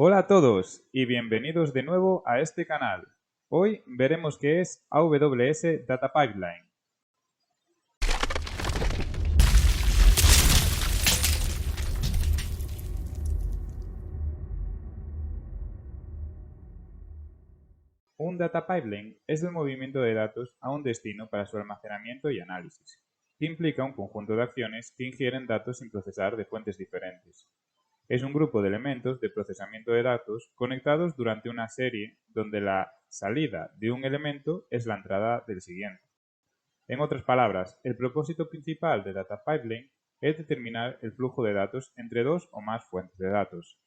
Hola a todos y bienvenidos de nuevo a este canal. Hoy veremos qué es AWS Data Pipeline. Un data pipeline es el movimiento de datos a un destino para su almacenamiento y análisis, que implica un conjunto de acciones que ingieren datos sin procesar de fuentes diferentes. Es un grupo de elementos de procesamiento de datos conectados durante una serie donde la salida de un elemento es la entrada del siguiente. En otras palabras, el propósito principal de Data Pipeline es determinar el flujo de datos entre dos o más fuentes de datos.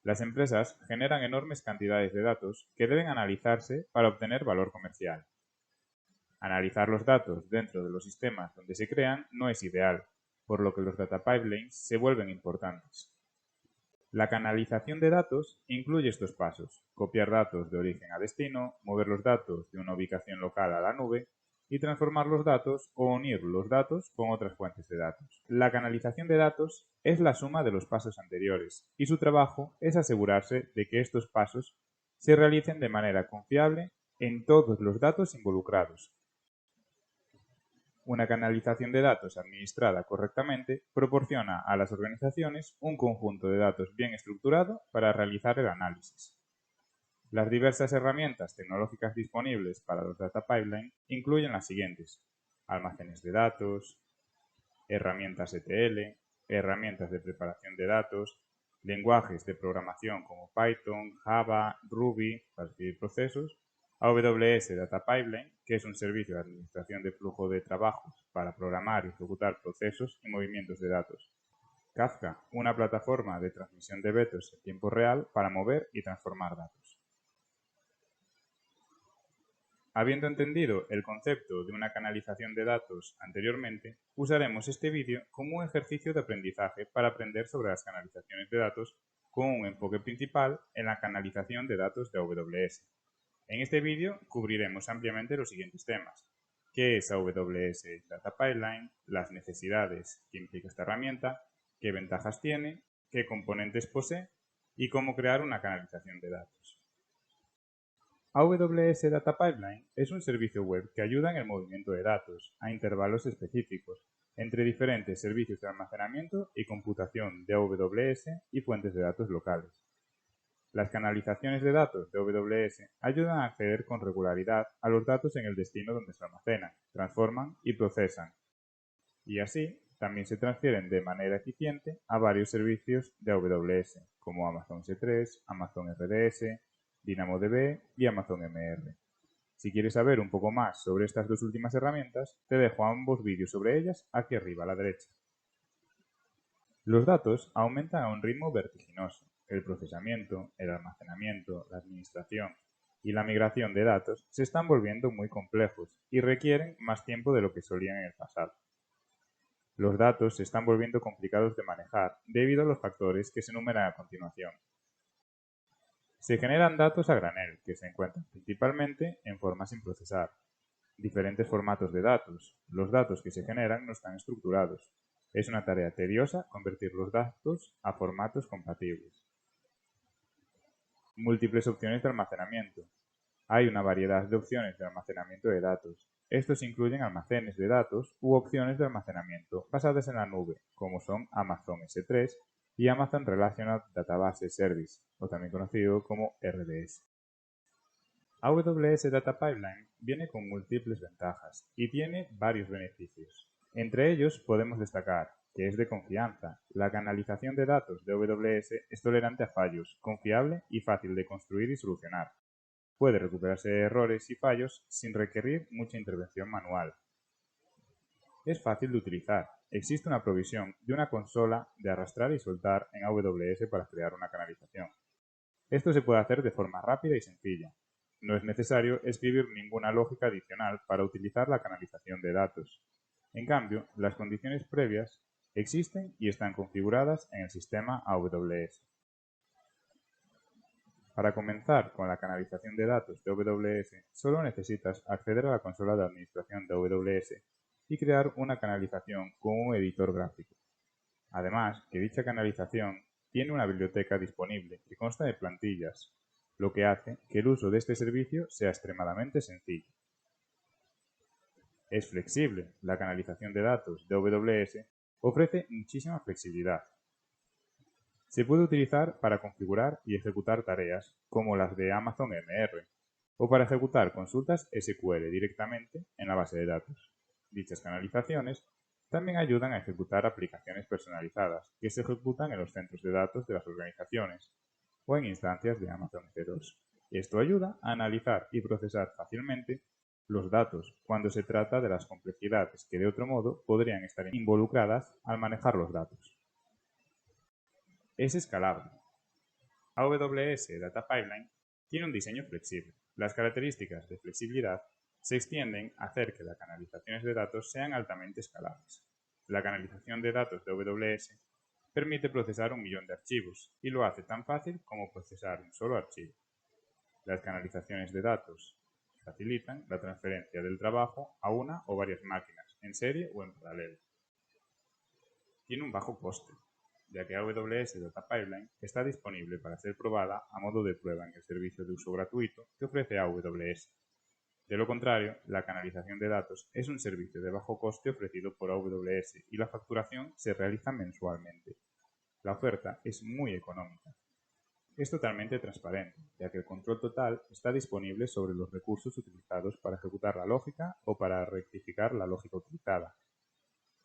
Las empresas generan enormes cantidades de datos que deben analizarse para obtener valor comercial. Analizar los datos dentro de los sistemas donde se crean no es ideal, por lo que los data pipelines se vuelven importantes. La canalización de datos incluye estos pasos: copiar datos de origen a destino, mover los datos de una ubicación local a la nube y transformar los datos o unir los datos con otras fuentes de datos. La canalización de datos es la suma de los pasos anteriores y su trabajo es asegurarse de que estos pasos se realicen de manera confiable en todos los datos involucrados. Una canalización de datos administrada correctamente proporciona a las organizaciones un conjunto de datos bien estructurado para realizar el análisis. Las diversas herramientas tecnológicas disponibles para los data pipeline incluyen las siguientes: almacenes de datos, herramientas ETL, herramientas de preparación de datos, lenguajes de programación como Python, Java, Ruby para escribir procesos, AWS Data Pipeline, que es un servicio de administración de flujo de trabajos para programar y ejecutar procesos y movimientos de datos. Kafka, una plataforma de transmisión de eventos en tiempo real para mover y transformar datos. Habiendo entendido el concepto de una canalización de datos anteriormente, usaremos este vídeo como un ejercicio de aprendizaje para aprender sobre las canalizaciones de datos con un enfoque principal en la canalización de datos de AWS. En este vídeo cubriremos ampliamente los siguientes temas: qué es AWS Data Pipeline, las necesidades que implica esta herramienta, qué ventajas tiene, qué componentes posee y cómo crear una canalización de datos. AWS Data Pipeline es un servicio web que ayuda en el movimiento de datos a intervalos específicos entre diferentes servicios de almacenamiento y computación de AWS y fuentes de datos locales. Las canalizaciones de datos de AWS ayudan a acceder con regularidad a los datos en el destino donde se almacenan, transforman y procesan, y así también se transfieren de manera eficiente a varios servicios de AWS, como Amazon S3, Amazon RDS, DynamoDB y Amazon MR. Si quieres saber un poco más sobre estas dos últimas herramientas, te dejo ambos vídeos sobre ellas aquí arriba a la derecha. Los datos aumentan a un ritmo vertiginoso. El procesamiento, el almacenamiento, la administración y la migración de datos se están volviendo muy complejos y requieren más tiempo de lo que solían en el pasado. Los datos se están volviendo complicados de manejar debido a los factores que se enumeran a continuación. Se generan datos a granel, que se encuentran principalmente en forma sin procesar. Diferentes formatos de datos. Los datos que se generan no están estructurados. Es una tarea tediosa convertir los datos a formatos compatibles. Múltiples opciones de almacenamiento. Hay una variedad de opciones de almacenamiento de datos. Estos incluyen almacenes de datos u opciones de almacenamiento basadas en la nube, como son Amazon S3 y Amazon Relational Database Service, o también conocido como RDS. AWS Data Pipeline viene con múltiples ventajas y tiene varios beneficios. Entre ellos podemos destacar que es de confianza. La canalización de datos de AWS es tolerante a fallos, confiable y fácil de construir y solucionar. Puede recuperarse de errores y fallos sin requerir mucha intervención manual. Es fácil de utilizar. Existe una provisión de una consola de arrastrar y soltar en AWS para crear una canalización. Esto se puede hacer de forma rápida y sencilla. No es necesario escribir ninguna lógica adicional para utilizar la canalización de datos. En cambio, las condiciones previas existen y están configuradas en el sistema AWS. Para comenzar con la canalización de datos de AWS, solo necesitas acceder a la consola de administración de AWS y crear una canalización con un editor gráfico. Además, que dicha canalización tiene una biblioteca disponible que consta de plantillas, lo que hace que el uso de este servicio sea extremadamente sencillo. Es flexible. La canalización de datos de AWS ofrece muchísima flexibilidad. Se puede utilizar para configurar y ejecutar tareas como las de Amazon MR o para ejecutar consultas SQL directamente en la base de datos. Dichas canalizaciones también ayudan a ejecutar aplicaciones personalizadas que se ejecutan en los centros de datos de las organizaciones o en instancias de Amazon EC2. Esto ayuda a analizar y procesar fácilmente los datos cuando se trata de las complejidades que de otro modo podrían estar involucradas al manejar los datos. Es escalable. AWS Data Pipeline tiene un diseño flexible. Las características de flexibilidad se extienden a hacer que las canalizaciones de datos sean altamente escalables. La canalización de datos de AWS permite procesar 1.000.000 de archivos y lo hace tan fácil como procesar un solo archivo. Las canalizaciones de datos facilitan la transferencia del trabajo a una o varias máquinas, en serie o en paralelo. Tiene un bajo coste, ya que AWS Data Pipeline está disponible para ser probada a modo de prueba en el servicio de uso gratuito que ofrece AWS. De lo contrario, la canalización de datos es un servicio de bajo coste ofrecido por AWS y la facturación se realiza mensualmente. La oferta es muy económica. Es totalmente transparente, ya que el control total está disponible sobre los recursos utilizados para ejecutar la lógica o para rectificar la lógica utilizada.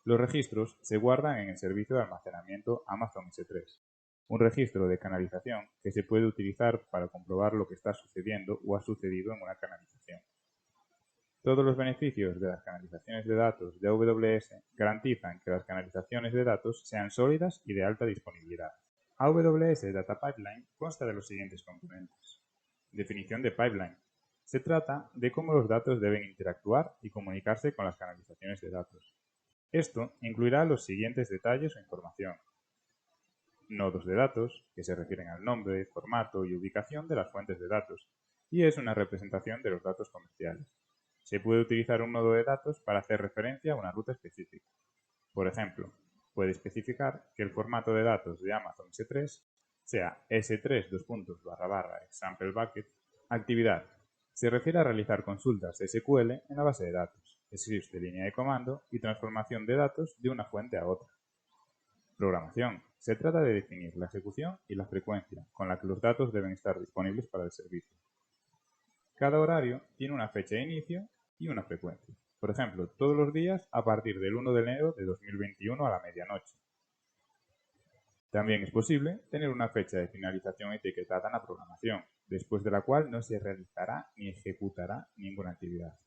Los registros se guardan en el servicio de almacenamiento Amazon S3, un registro de canalización que se puede utilizar para comprobar lo que está sucediendo o ha sucedido en una canalización. Todos los beneficios de las canalizaciones de datos de AWS garantizan que las canalizaciones de datos sean sólidas y de alta disponibilidad. AWS Data Pipeline consta de los siguientes componentes. Definición de pipeline. Se trata de cómo los datos deben interactuar y comunicarse con las canalizaciones de datos. Esto incluirá los siguientes detalles o información. Nodos de datos, que se refieren al nombre, formato y ubicación de las fuentes de datos, y es una representación de los datos comerciales. Se puede utilizar un nodo de datos para hacer referencia a una ruta específica. Por ejemplo, puede especificar que el formato de datos de Amazon S3 sea S3:example bucket. Actividad. Se refiere a realizar consultas SQL en la base de datos, scripts de línea de comando y transformación de datos de una fuente a otra. Programación. Se trata de definir la ejecución y la frecuencia con la que los datos deben estar disponibles para el servicio. Cada horario tiene una fecha de inicio y una frecuencia. Por ejemplo, todos los días a partir del 1 de enero de 2021 a la medianoche. También es posible tener una fecha de finalización etiquetada en la programación, después de la cual no se realizará ni ejecutará ninguna actividad.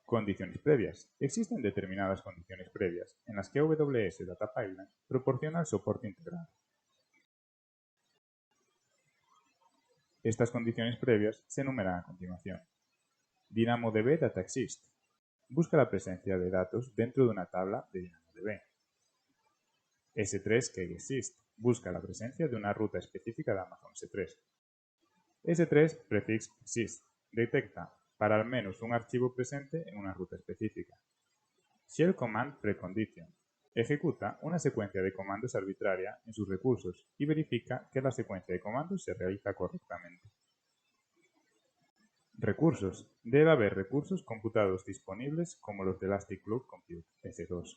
Condiciones previas. Existen determinadas condiciones previas en las que AWS Data Pipeline proporciona el soporte integral. Estas condiciones previas se enumeran a continuación. DynamoDB Data Exist. Busca la presencia de datos dentro de una tabla de DynamoDB. S3 KExist. Busca la presencia de una ruta específica de Amazon S3. S3 prefix exist. Detecta para al menos un archivo presente en una ruta específica. Shell Command Precondition. Ejecuta una secuencia de comandos arbitraria en sus recursos y verifica que la secuencia de comandos se realiza correctamente. Recursos. Debe haber recursos computados disponibles como los de Elastic Cloud Compute S2.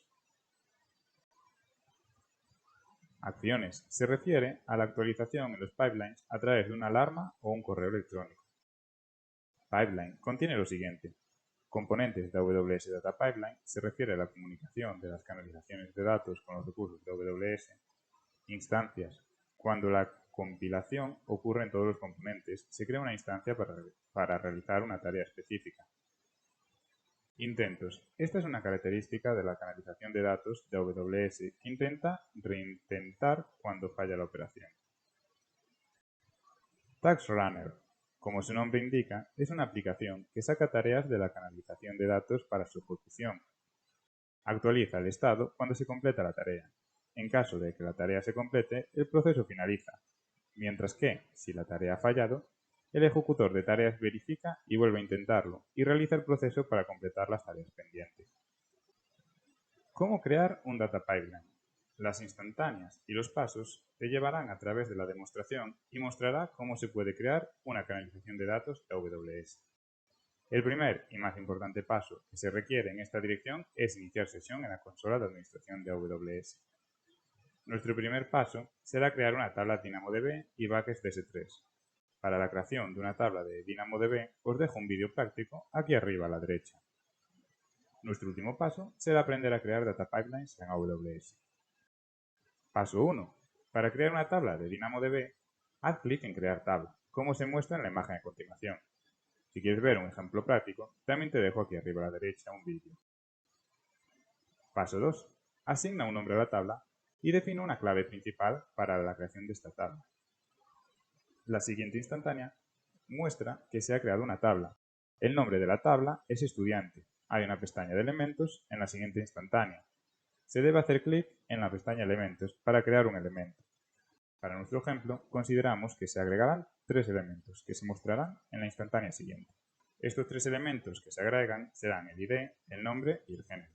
Acciones. Se refiere a la actualización en los pipelines a través de una alarma o un correo electrónico. Pipeline. Contiene lo siguiente. Componentes de AWS Data Pipeline se refiere a la comunicación de las canalizaciones de datos con los recursos de AWS. Instancias. Cuando la compilación ocurre en todos los componentes, se crea una instancia para realizar una tarea específica. Intentos. Esta es una característica de la canalización de datos de AWS que intenta reintentar cuando falla la operación. Task Runner. Como su nombre indica, es una aplicación que saca tareas de la canalización de datos para su ejecución. Actualiza el estado cuando se completa la tarea. En caso de que la tarea se complete, el proceso finaliza, mientras que, si la tarea ha fallado, el ejecutor de tareas verifica y vuelve a intentarlo y realiza el proceso para completar las tareas pendientes. ¿Cómo crear un data pipeline? Las instantáneas y los pasos te llevarán a través de la demostración y mostrará cómo se puede crear una canalización de datos de AWS. El primer y más importante paso que se requiere en esta dirección es iniciar sesión en la consola de administración de AWS. Nuestro primer paso será crear una tabla DynamoDB y buckets de S3. Para la creación de una tabla de DynamoDB os dejo un vídeo práctico aquí arriba a la derecha. Nuestro último paso será aprender a crear data pipelines en AWS. Paso 1. Para crear una tabla de DynamoDB, haz clic en Crear tabla, como se muestra en la imagen a continuación. Si quieres ver un ejemplo práctico, también te dejo aquí arriba a la derecha un vídeo. Paso 2. Asigna un nombre a la tabla y define una clave principal para la creación de esta tabla. La siguiente instantánea muestra que se ha creado una tabla. El nombre de la tabla es estudiante. Hay una pestaña de elementos en la siguiente instantánea. Se debe hacer clic en la pestaña Elementos para crear un elemento. Para nuestro ejemplo, consideramos que se agregarán 3 elementos que se mostrarán en la instantánea siguiente. Estos 3 elementos que se agregan serán el ID, el nombre y el género.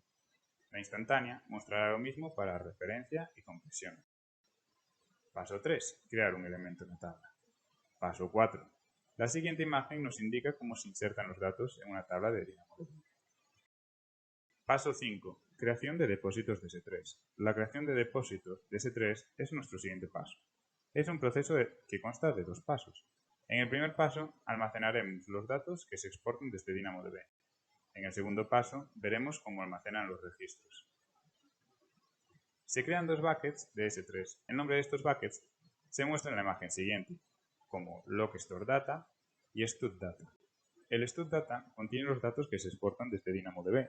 La instantánea mostrará lo mismo para referencia y compresión. Paso 3. Crear un elemento en la tabla. Paso 4. La siguiente imagen nos indica cómo se insertan los datos en una tabla de DynamoDB. Paso 5. Creación de depósitos de S3. La creación de depósitos de S3 es nuestro siguiente paso. Es un proceso que consta de 2 pasos. En el primer paso, almacenaremos los datos que se exportan desde DynamoDB. En el segundo paso, veremos cómo almacenan los registros. Se crean 2 buckets de S3. El nombre de estos buckets se muestra en la imagen siguiente, como LogStoreData y StudData. El StudData contiene los datos que se exportan desde DynamoDB,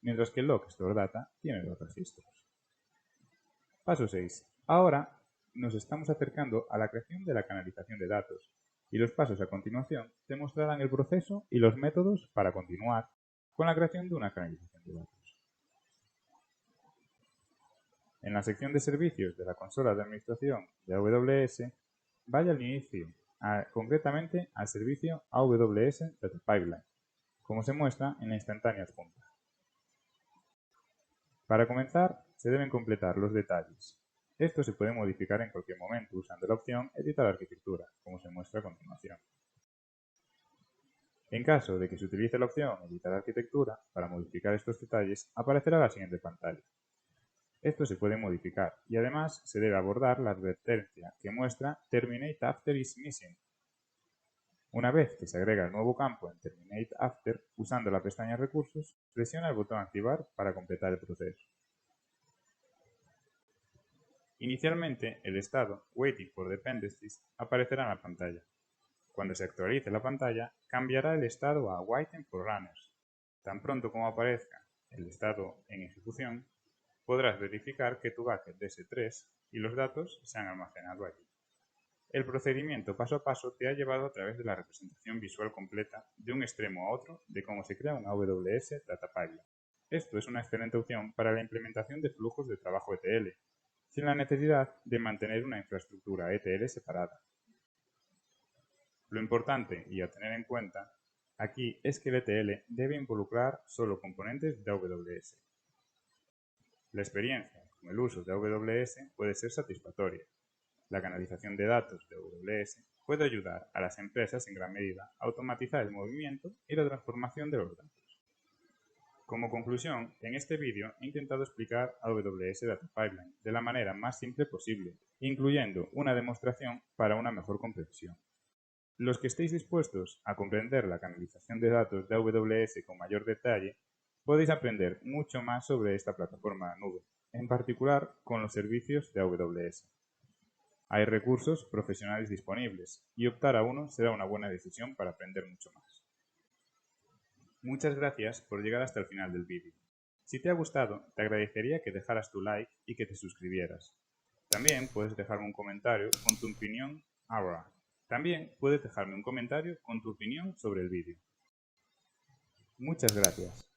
mientras que el LogStoreData tiene los registros. Paso 6. Ahora nos estamos acercando a la creación de la canalización de datos, y los pasos a continuación te mostrarán el proceso y los métodos para continuar con la creación de una canalización de datos. En la sección de servicios de la consola de administración de AWS, vaya al inicio, concretamente al servicio AWS Data Pipeline, como se muestra en la instantánea adjunta. Para comenzar, se deben completar los detalles. Esto se puede modificar en cualquier momento usando la opción Editar arquitectura, como se muestra a continuación. En caso de que se utilice la opción Editar arquitectura, para modificar estos detalles, aparecerá la siguiente pantalla. Esto se puede modificar y además se debe abordar la advertencia que muestra Terminate After is Missing. Una vez que se agrega el nuevo campo en Terminate After, usando la pestaña Recursos, presiona el botón Activar para completar el proceso. Inicialmente, el estado Waiting for Dependencies aparecerá en la pantalla. Cuando se actualice la pantalla, cambiará el estado a Waiting for Runners. Tan pronto como aparezca el estado en ejecución, podrás verificar que tu bucket de S3 y los datos se han almacenado allí. El procedimiento paso a paso te ha llevado a través de la representación visual completa de un extremo a otro de cómo se crea un AWS Data Pipeline. Esto es una excelente opción para la implementación de flujos de trabajo ETL, sin la necesidad de mantener una infraestructura ETL separada. Lo importante y a tener en cuenta aquí es que el ETL debe involucrar solo componentes de AWS. La experiencia con el uso de AWS puede ser satisfactoria. La canalización de datos de AWS puede ayudar a las empresas en gran medida a automatizar el movimiento y la transformación de los datos. Como conclusión, en este vídeo he intentado explicar AWS Data Pipeline de la manera más simple posible, incluyendo una demostración para una mejor comprensión. Los que estéis dispuestos a comprender la canalización de datos de AWS con mayor detalle, podéis aprender mucho más sobre esta plataforma nube, en particular con los servicios de AWS. Hay recursos profesionales disponibles y optar a uno será una buena decisión para aprender mucho más. Muchas gracias por llegar hasta el final del vídeo. Si te ha gustado, te agradecería que dejaras tu like y que te suscribieras. También puedes dejarme un comentario con tu opinión ahora. También puedes dejarme un comentario con tu opinión sobre el vídeo. Muchas gracias.